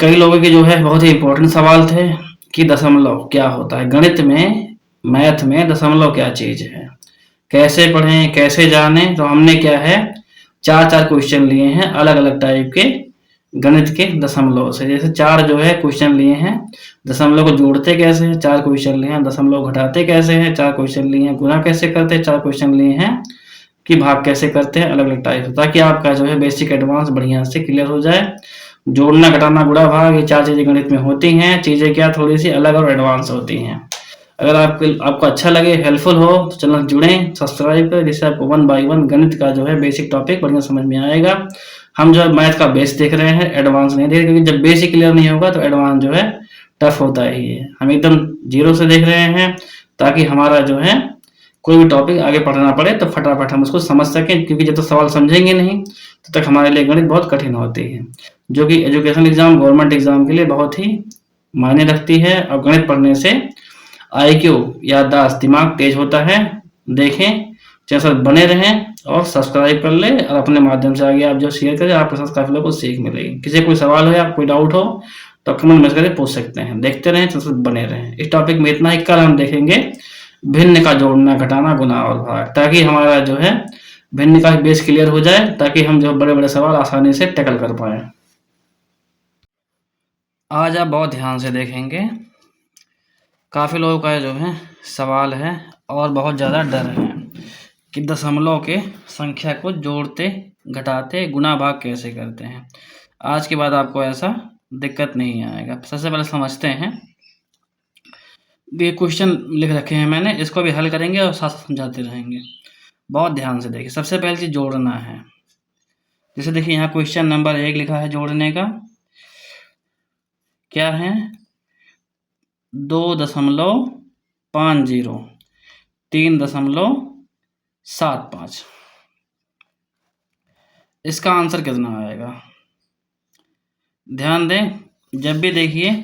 कई लोगों के जो है बहुत ही इम्पोर्टेंट सवाल थे कि दशमलव क्या होता है, गणित में, मैथ में दशमलव क्या चीज़ है, कैसे पढ़ें, कैसे जानें। तो हमने क्या है, चार चार क्वेश्चन लिए हैं अलग अलग टाइप के गणित के दशमलव से। जैसे चार जो है क्वेश्चन लिए हैं, दशमलव को जोड़ते कैसे हैं, चार क्वेश्चन लिए हैं, दशमलव घटाते कैसे हैं, चार क्वेश्चन लिए हैं, गुणा कैसे करते हैं, चार क्वेश्चन लिए हैं, कि भाग कैसे करते हैं, अलग अलग टाइप से, ताकि आपका जो है बेसिक एडवांस बढ़िया से क्लियर हो जाए। जोड़ना, घटाना, गुणा, भाग, ये चार चीज़ें गणित में होती हैं। चीज़ें क्या थोड़ी सी अलग और एडवांस होती हैं। अगर आपको अच्छा लगे, हेल्पफुल हो, तो चैनल जुड़ें, सब्सक्राइब करें, जिससे आपको वन बाय वन गणित का जो है बेसिक टॉपिक बढ़िया समझ में आएगा। हम जो है मैथ का बेस देख रहे हैं, एडवांस नहीं देख रहे, क्योंकि जब बेसिक क्लियर नहीं होगा तो एडवांस जो है टफ होता ही है। हम एकदम जीरो से देख रहे हैं, ताकि हमारा जो है कोई भी टॉपिक आगे पढ़ना पड़े तो फटाफट हम उसको समझ सकें, क्योंकि जब तक सवाल समझेंगे नहीं तब तक हमारे लिए गणित बहुत कठिन होती है, जो कि एजुकेशन एग्जाम, गवर्नमेंट एग्जाम के लिए बहुत ही मायने रखती है। और गणित पढ़ने से IQ, याददाश्त, दिमाग तेज होता है। देखें, चैनल बने रहें और सब्सक्राइब कर लें, और अपने माध्यम से आगे आप जो शेयर करें, आपके साथ काफ़ी लोगों को सीख मिलेगी। किसी कोई सवाल हो या कोई डाउट हो तो कमेंट में करके पूछ सकते हैं। देखते रहें, चैनल बने रहें। इस टॉपिक में इतना ही। कल हम देखेंगे भिन्न का जोड़ना, घटाना, गुना और भाग, ताकि हमारा जो है भिन्न का बेस क्लियर हो जाए, ताकि हम जो बड़े बड़े सवाल आसानी से टैकल कर पाए। आज आप बहुत ध्यान से देखेंगे। काफ़ी लोगों का जो है सवाल है और बहुत ज़्यादा डर है कि दशमलव के संख्या को जोड़ते, घटाते, गुना, भाग कैसे करते हैं। आज के बाद आपको ऐसा दिक्कत नहीं आएगा। सबसे पहले समझते हैं। ये क्वेश्चन लिख रखे हैं मैंने, इसको भी हल करेंगे और साथ साथ समझाते रहेंगे। बहुत ध्यान से देखिए। सबसे पहले चीज़ जोड़ना है। जैसे देखिए यहाँ क्वेश्चन नंबर 1 लिखा है जोड़ने का। क्या है? 2.50, 3.75। इसका आंसर कितना आएगा? ध्यान दें, जब भी देखिए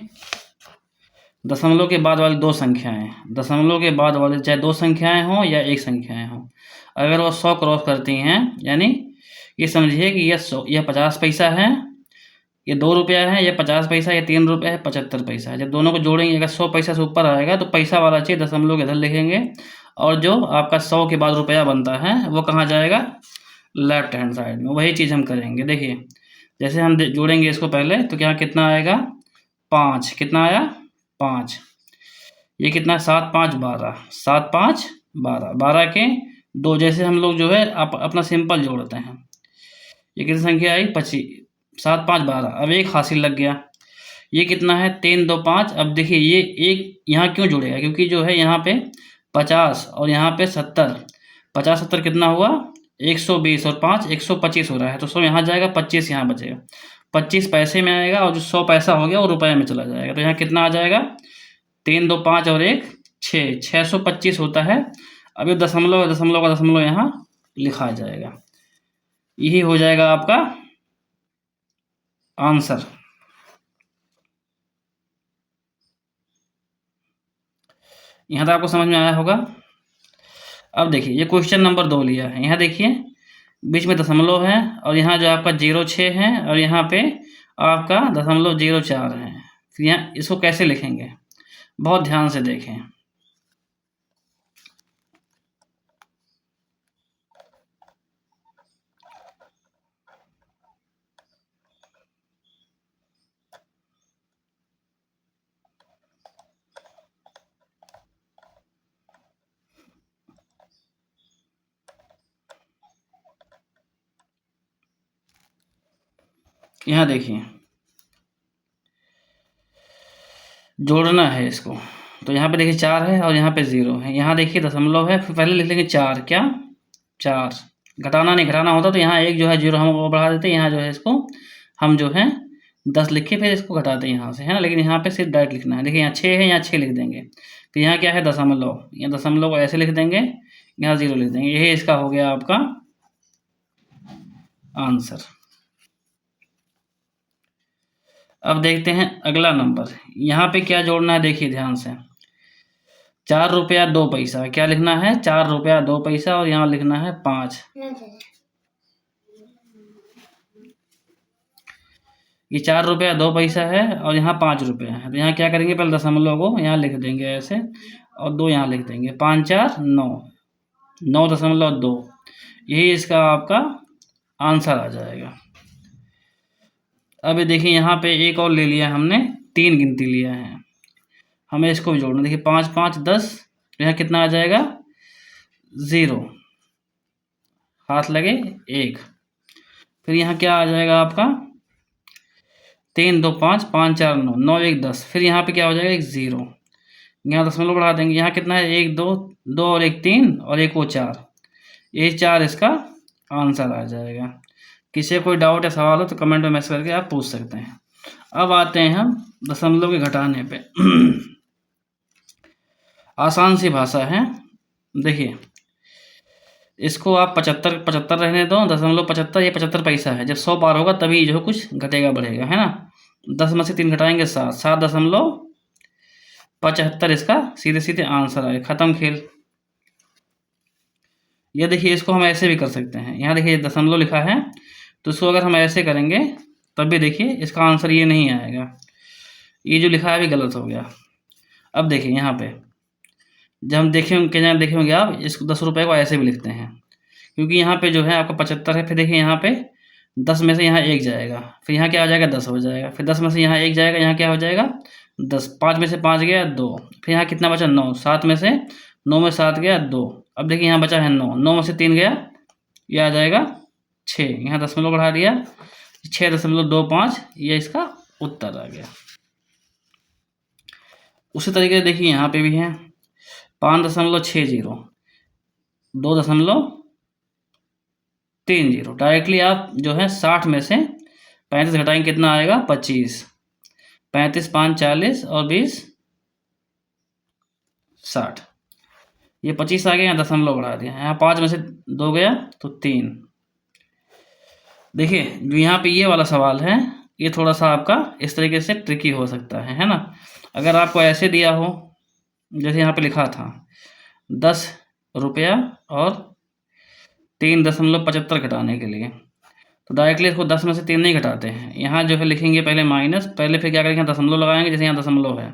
दशमलव के बाद वाली दो संख्याएं, दशमलव के बाद वाले चाहे दो संख्याएं हों या एक संख्याएं हों, अगर वो 100 क्रॉस करती हैं, यानी ये समझिए कि यह 50 पैसा है, ये 2 रुपया है, ये 50 पैसा, ये 3 रुपये है, 75 पैसा है। जब दोनों को जोड़ेंगे, अगर 100 पैसा से ऊपर आएगा तो पैसा वाला चीज़ दशमलव के इधर लिखेंगे, और जो आपका 100 के बाद रुपया बनता है वो कहाँ जाएगा? लेफ्ट हैंड साइड में। वही चीज़ हम करेंगे। देखिए, जैसे हम जोड़ेंगे इसको पहले, तो क्या कितना आएगा? 5। कितना आया? 5। ये कितना? 7 5 12, 7 5 12, 12 के 2। जैसे हम लोग जो है अपना सिंपल जोड़ते हैं। ये कितनी संख्या आई? 25। 7 5 12। अब एक हासिल लग गया। ये कितना है? 3 2 5। अब देखिए ये एक यहाँ क्यों जुड़ेगा? क्योंकि जो है यहाँ पे 50 और यहाँ पे 70, 50 70 कितना हुआ? 120, और 5 125 हो रहा है, तो 100 यहाँ जाएगा, 25 यहाँ बचेगा। 25 पैसे में आएगा, और जो 100 पैसा हो गया वो रुपए में चला जाएगा। तो यहाँ कितना आ जाएगा? 3 2 5 और 1 6, 625 होता है। अब ये दशमलव, दशमलव का दशमलव यहाँ लिखा जाएगा। यही हो जाएगा आपका आंसर। यहाँ तक आपको समझ में आया होगा। अब देखिए, ये क्वेश्चन नंबर 2 लिया है। यहाँ देखिए बीच में दशमलव है, और यहाँ जो आपका 06 है, और यहाँ पे आपका 0.04 है। फिर यहाँ इसको कैसे लिखेंगे? बहुत ध्यान से देखें। यहाँ देखिए, जोड़ना है इसको, तो यहाँ पे देखिए 4 है और यहाँ पे 0 है। यहाँ देखिए दशमलव है, फिर पहले लिख लेंगे 4। क्या? 4। घटाना नहीं, घटाना होता तो यहाँ एक जो है 0 हम वो बढ़ा देते, यहाँ जो है इसको हम जो है 10 लिख के फिर इसको घटाते हैं यहाँ से, है ना। लेकिन यहाँ पे सिर्फ डायरेक्ट लिखना है। देखिए यहाँ 6 है, यहाँ 6 लिख देंगे। तो यहाँ क्या है? दशमलव। यहाँ दशमलव को ऐसे लिख देंगे, यहाँ 0 लिख देंगे। यही इसका हो गया आपका आंसर। अब देखते हैं अगला नंबर। यहाँ पे क्या जोड़ना है? देखिए ध्यान से। 4 रुपया 2 पैसा। क्या लिखना है? 4 रुपया 2 पैसा, और यहाँ लिखना है 5। ये 4 रुपया 2 पैसा है और यहाँ 5 रुपया है। तो यहाँ क्या करेंगे, पहले दशमलव को यहाँ लिख देंगे ऐसे और 2 यहाँ लिख देंगे। 5 4 9, 9.2। यही इसका आपका आंसर आ जाएगा। अब ये देखिए यहाँ पे एक और ले लिया हमने, 3 गिनती लिया है, हमें इसको भी जोड़ना। देखिए 5 5 10, यहाँ कितना आ जाएगा 0, हाथ लगे 1। फिर यहाँ क्या आ जाएगा आपका 3 2 5, 5 4 9, 9 1 10। फिर यहाँ पे क्या हो जाएगा 1 0, यहाँ दशमलव बढ़ा देंगे। यहाँ कितना है 1 2, 2 और 1 3 और 1 वो 4, ये 4 इसका आंसर आ जाएगा। किसी कोई डाउट या सवाल हो तो कमेंट में मैसेज करके आप पूछ सकते हैं। अब आते हैं हम दशमलव के घटाने पे। आसान सी भाषा है। देखिए इसको आप 75 75 रहने दो, 0.75, ये 75 पैसा है। जब 100 पार होगा तभी जो कुछ घटेगा बढ़ेगा, है ना। 10 में से 3 घटाएंगे 7, 7.75 इसका सीधे सीधे आंसर आए। खत्म खेल। ये देखिए इसको हम ऐसे भी कर सकते हैं। यहाँ देखिए दशमलव लिखा है, तो इसको अगर हम ऐसे करेंगे तब भी देखिए इसका आंसर ये नहीं आएगा। ये जो लिखा है भी गलत हो गया। अब देखिए यहाँ पे जब हम देखे होंगे आप, इसको 10 रुपये को ऐसे भी लिखते हैं, क्योंकि यहाँ पे जो है आपका 75 है। फिर देखिए यहाँ पे 10 में से यहाँ 1 जाएगा, फिर यहाँ क्या आ जाएगा 10 हो जाएगा। फिर 10 में से यहाँ 1 जाएगा, यहाँ क्या हो जाएगा 10। 5 में से 5 गया 2, फिर यहाँ कितना बचा 9। 7 में से 9 में 7 गया 2। अब देखिए यहाँ बचा है 9, 9 में से 3 गया, ये आ जाएगा 6। यहाँ दशमलव बढ़ा दिया 6.25, ये इसका उत्तर आ गया। उसी तरीके से देखिए यहाँ पे भी है 5.60, 2.30। डायरेक्टली आप जो है 60 में से 35 घटाएंगे, कितना आएगा 25। 35 5 40 और 20 60, ये 25 आ गया। यहाँ दशमलव बढ़ा दिया, यहाँ 5 में से 2 गया तो 3। देखिए जो यहाँ पे ये वाला सवाल है, ये थोड़ा सा आपका इस तरीके से ट्रिकी हो सकता है ना। अगर आपको ऐसे दिया हो, जैसे यहाँ पे लिखा था 10 रुपया और 3.75 घटाने के लिए, तो डायरेक्टली इसको 10 में से 3 नहीं घटाते हैं। यहाँ जो है लिखेंगे पहले माइनस, पहले फिर क्या करेंगे यहाँ दशमलव लगाएंगे, जैसे यहाँ दशमलव है,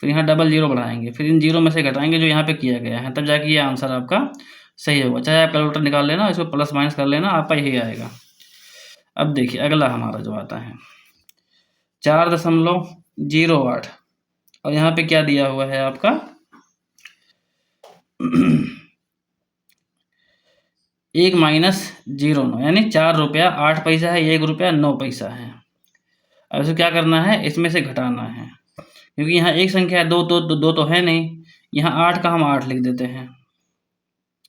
फिर यहाँ डबल जीरो बढ़ाएंगे, फिर इन जीरो में से घटाएंगे जो यहाँ पे किया गया है, तब जाके ये आंसर आपका सही होगा। चाहे आप कैलकुलेटर निकाल लेना, इसको प्लस माइनस कर लेना, आपका यही आएगा। अब देखिए अगला हमारा जो आता है 4.08, और यहाँ पे क्या दिया हुआ है आपका 1 माइनस 0.9, यानी 4 रुपया 8 पैसा है, 1 रुपया 9 पैसा है। अब इसको क्या करना है, इसमें से घटाना है, क्योंकि यहाँ एक संख्या है, दो तो है नहीं। यहाँ 8 का हम 8 लिख देते हैं,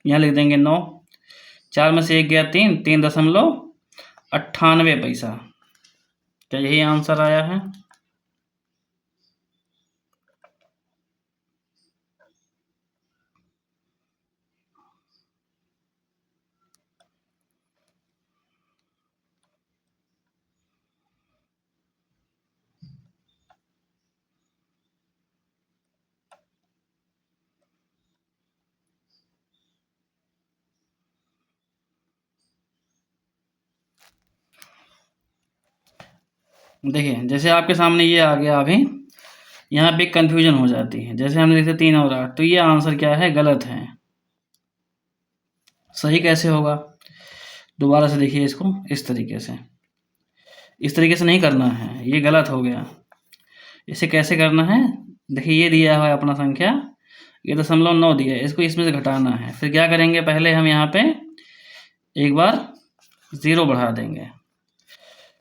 यहाँ लिख देंगे 9। 4 में से 1 गया 3, 3.98 पैसा। क्या यही आंसर आया है? देखिए जैसे आपके सामने ये आ गया, अभी यहाँ पे कंफ्यूजन हो जाती है। जैसे हमने लिखे 3 और 8, तो ये आंसर क्या है, गलत है। सही कैसे होगा? दोबारा से देखिए इसको, इस तरीके से नहीं करना है, ये गलत हो गया। इसे कैसे करना है, देखिए ये दिया हुआ है अपना संख्या, ये 0.9 दिया है, इसको इसमें से घटाना है। फिर क्या करेंगे, पहले हम यहाँ पे एक बार 0 बढ़ा देंगे,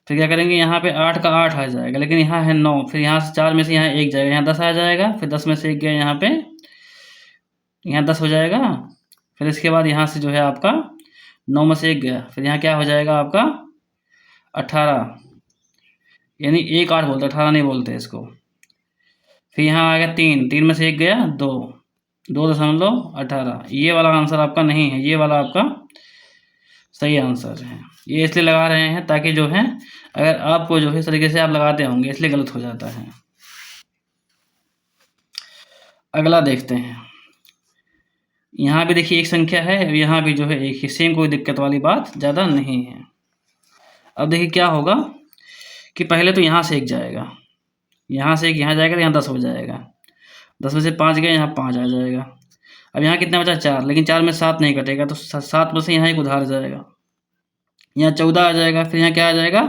फिर क्या करेंगे, यहाँ पे 8 का 8 आ जाएगा, लेकिन यहाँ है 9। फिर यहाँ से 4 में से यहाँ 1 जाएगा, यहाँ 10 आ जाएगा। फिर 10 में से 1 गया यहाँ पे, यहाँ 10 हो जाएगा। फिर इसके बाद यहाँ से जो है आपका 9 में से 1 गया, फिर यहाँ क्या हो जाएगा आपका 18, यानी 1 8 बोलते, 18 नहीं बोलते इसको। फिर यहाँ आ गया 3, 3 में से 1 गया 2, 2.18। ये वाला आंसर आपका नहीं है, ये वाला आपका सही आंसर है। ये इसलिए लगा रहे हैं ताकि जो है, अगर आपको जो है इस तरीके से आप लगाते होंगे, इसलिए गलत हो जाता है। अगला देखते हैं। यहाँ भी देखिए एक संख्या है, और यहाँ भी जो है एक ही, सेम, कोई दिक्कत वाली बात ज़्यादा नहीं है। अब देखिए क्या होगा कि पहले तो यहाँ से एक जाएगा, यहाँ से एक यहाँ जाएगा तो यहाँ 10 हो जाएगा, 10 में से 5 गए, यहाँ 5 आ जाएगा। अब यहाँ कितना बचा 4, लेकिन 4 में 7 नहीं कटेगा, तो 7 में से यहाँ एक उधार जाएगा, यहाँ 14 आ जाएगा, फिर यहाँ क्या आ जाएगा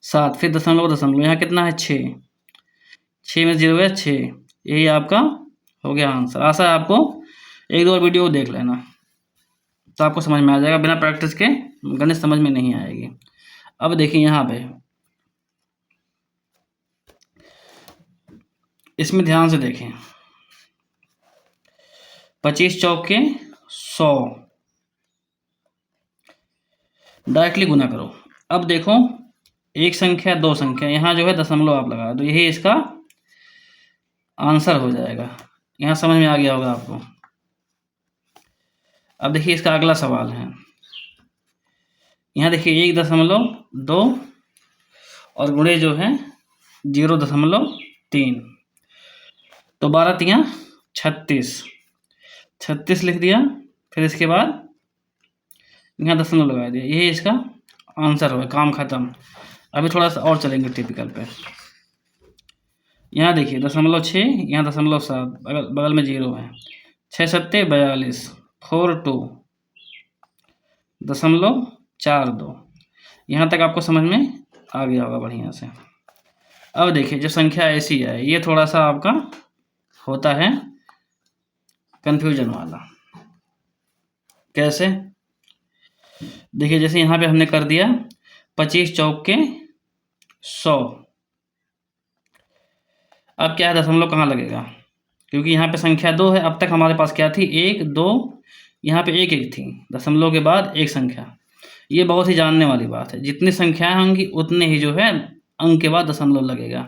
7, फिर दशमलव दशमलव, यहाँ कितना है 6, 6 में 0 है 6, यही आपका हो गया आंसर। आशा है आपको एक दो और वीडियो देख लेना तो आपको समझ में आ जाएगा, बिना प्रैक्टिस के गणित समझ में नहीं आएगी। अब देखिए यहाँ पे इसमें ध्यान से देखें, 25 चौके 100, डायरेक्टली गुना करो। अब देखो एक संख्या दो संख्या, यहाँ जो है दशमलव आप लगा दो, यही इसका आंसर हो जाएगा। यहाँ समझ में आ गया होगा आपको। अब देखिए इसका अगला सवाल है, यहाँ देखिए 1.2 और गुणे जो है 0.3, तो 12 तियाँ 36 लिख दिया, फिर इसके बाद यहाँ दशमलव लगा दिया, यही इसका आंसर होगा, काम खत्म। अभी थोड़ा सा और चलेंगे टिपिकल पे। यहाँ देखिए 0.6, यहाँ 0.7, बगल में 0 है, 6 सत्ते 42, 42, 0.42। यहाँ तक आपको समझ में आ गया होगा बढ़िया से। अब देखिए जो संख्या ऐसी है, ये थोड़ा सा आपका होता है कंफ्यूजन वाला। कैसे? देखिए जैसे यहाँ पे हमने कर दिया 25 चौके 100, अब क्या है दशमलव कहाँ लगेगा, क्योंकि यहाँ पे संख्या 2 है। अब तक हमारे पास क्या थी 1 2, यहाँ पे 1 1 थी, दशमलव के बाद एक संख्या। ये बहुत ही जानने वाली बात है, जितनी संख्याएं होंगी उतने ही जो है अंक के बाद दशमलव लगेगा।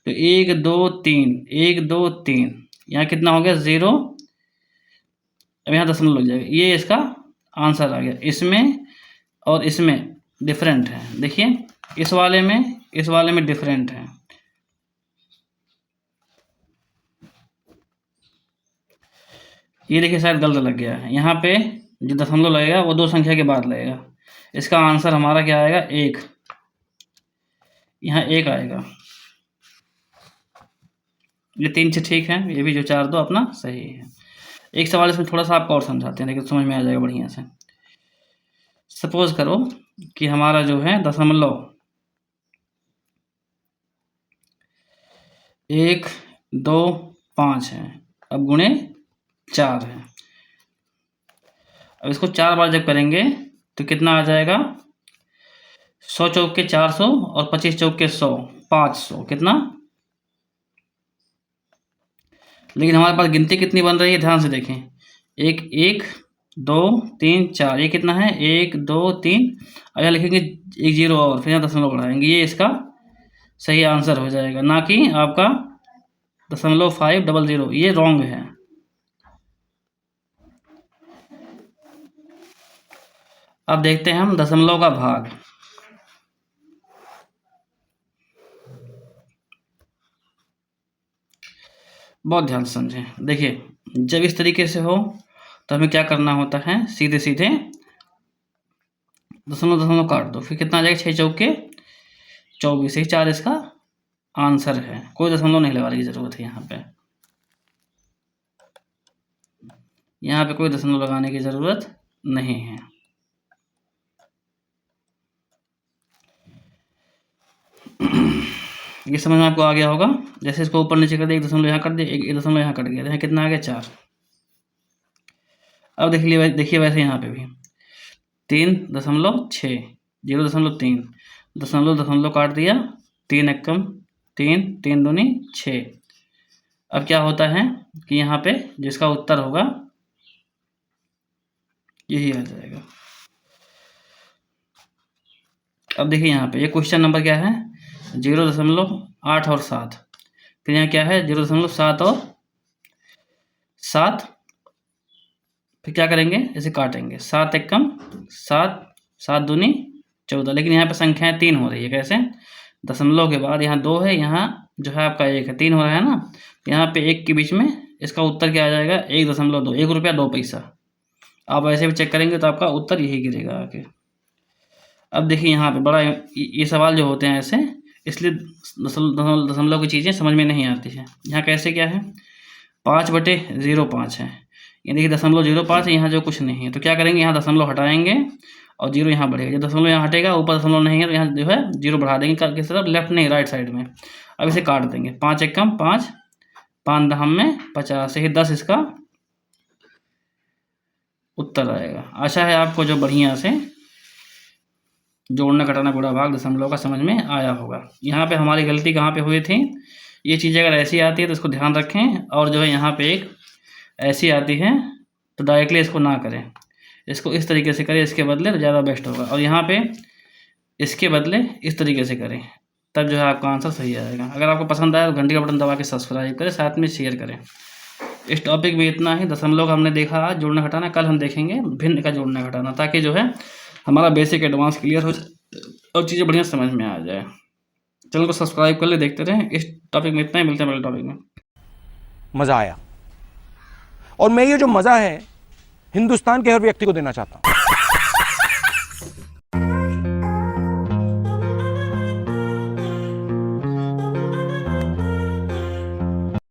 तो 1 2 3, 1 2 3, यहाँ कितना हो गया 0, अब यहाँ दशमलव लग जाएगा, ये इसका आंसर आ गया। इसमें और इसमें डिफरेंट है, देखिए इस वाले में डिफरेंट है। ये देखिए शायद गलत लग गया है, यहाँ पे जो दशमलव लगेगा वो 2 संख्या के बाद लगेगा। इसका आंसर हमारा क्या आएगा 1, यहाँ 1 आएगा। ये 3 से ठीक है, ये भी जो 4 2 अपना सही है। एक सवाल इसमें थोड़ा सा आपको और समझाते हैं, लेकिन समझ में आ जाएगा बढ़िया से। सपोज करो कि हमारा जो है दशमलव 1 2 5 है, अब गुणे 4 है। अब इसको 4 बार जब करेंगे तो कितना आ जाएगा 100 चौके 400 और 25 चौके 100, 500, कितना। लेकिन हमारे पास गिनती कितनी बन रही है, ध्यान से देखें, 1 1 2 3 4, ये कितना है 1 2 3, अगर लिखेंगे 1 0 और फिर यहाँ दशमलव बढ़ाएंगे, ये इसका सही आंसर हो जाएगा, ना कि आपका 0.500, ये रॉन्ग है। अब देखते हैं हम दशमलव का भाग। बहुत ध्यान से समझें। देखिए जब इस तरीके से हो तो हमें क्या करना होता है, सीधे सीधे दशमलव काट दो, फिर कितना आ जाएगा 6 चौके 24, ही 4 इसका आंसर है। कोई दशमलव नहीं लगाने की जरूरत है, यहाँ पे कोई दशमलव लगाने की जरूरत नहीं है। ये समझ में आपको आ गया होगा। जैसे इसको ऊपर नीचे कर दिया, 1 दशमलव यहाँ कर दिया, 1 दशमलव यहाँ कट गया, यहाँ कितना आ गया 4। अब देखिए वैसे यहाँ पे भी 3.6, 0.3, दशमलव काट दिया, 3 एकम 3, 3 दूनी 6। अब क्या होता है कि यहाँ पे जिसका उत्तर होगा यही आ जाएगा। अब देखिए यहाँ पे ये क्वेश्चन नंबर क्या है 0.8 और 7, फिर यहाँ क्या है 0.7 और 7, फिर क्या करेंगे इसे काटेंगे, 7 एकम 7, 7 दूनी 14। लेकिन यहाँ पे संख्याएं 3 हो रही है, कैसे, दशमलव के बाद यहाँ 2 है, यहाँ जो है आपका 1 है, 3 हो रहा है ना, यहाँ पे 1 के बीच में इसका उत्तर क्या आ जाएगा 1.2, 1 रुपया 2 पैसा। आप ऐसे भी चेक करेंगे तो आपका उत्तर यही गिरेगा आके। अब देखिए यहाँ पे बड़ा ये सवाल जो होते हैं ऐसे, इसलिए दशमलव की चीज़ें समझ में नहीं आती है। यहाँ कैसे क्या है, 5/05 है, ये देखिए 0.05 है, यहाँ जो कुछ नहीं है तो क्या करेंगे, यहाँ दशमलव हटाएंगे और जीरो यहाँ बढ़ेगा। जब दशमलव यहाँ हटेगा, ऊपर दशमलव नहीं है तो यहाँ जो है जीरो बढ़ा देंगे, किस तरफ, लेफ्ट नहीं राइट साइड में। अब इसे काट देंगे, 5 एकम 5, 5 दहम में 50, यही 10 इसका उत्तर आएगा। आशा है आपको जो बढ़िया से जोड़ना घटाना गुणा भाग दशमलव का समझ में आया होगा। यहाँ पे हमारी गलती कहाँ पे हुई थी, ये चीज़ें अगर ऐसी आती है तो इसको ध्यान रखें, और जो है यहाँ पे एक ऐसी आती है तो डायरेक्टली इसको ना करें, इसको इस तरीके से करें, इसके बदले तो ज़्यादा बेस्ट होगा। और यहाँ पे इसके बदले इस तरीके से करें, तब जो है आपका आंसर सही आएगा। अगर आपको पसंद आया तो घंटी का बटन दबा के सब्सक्राइब करें, साथ में शेयर करें। इस टॉपिक में इतना ही। दशमलव का हमने देखा आज जोड़ना घटाना, कल हम देखेंगे भिन्न का जोड़ना घटाना, ताकि जो है हमारा बेसिक एडवांस क्लियर हो जाए और चीज़ें बढ़िया समझ में आ जाए। चैनल को सब्सक्राइब कर ले, देखते रहें। इस टॉपिक में इतना ही, मिलते हैं अगले टॉपिक में। मजा आया, और मैं ये जो मजा है हिंदुस्तान के हर व्यक्ति को देना चाहता हूं।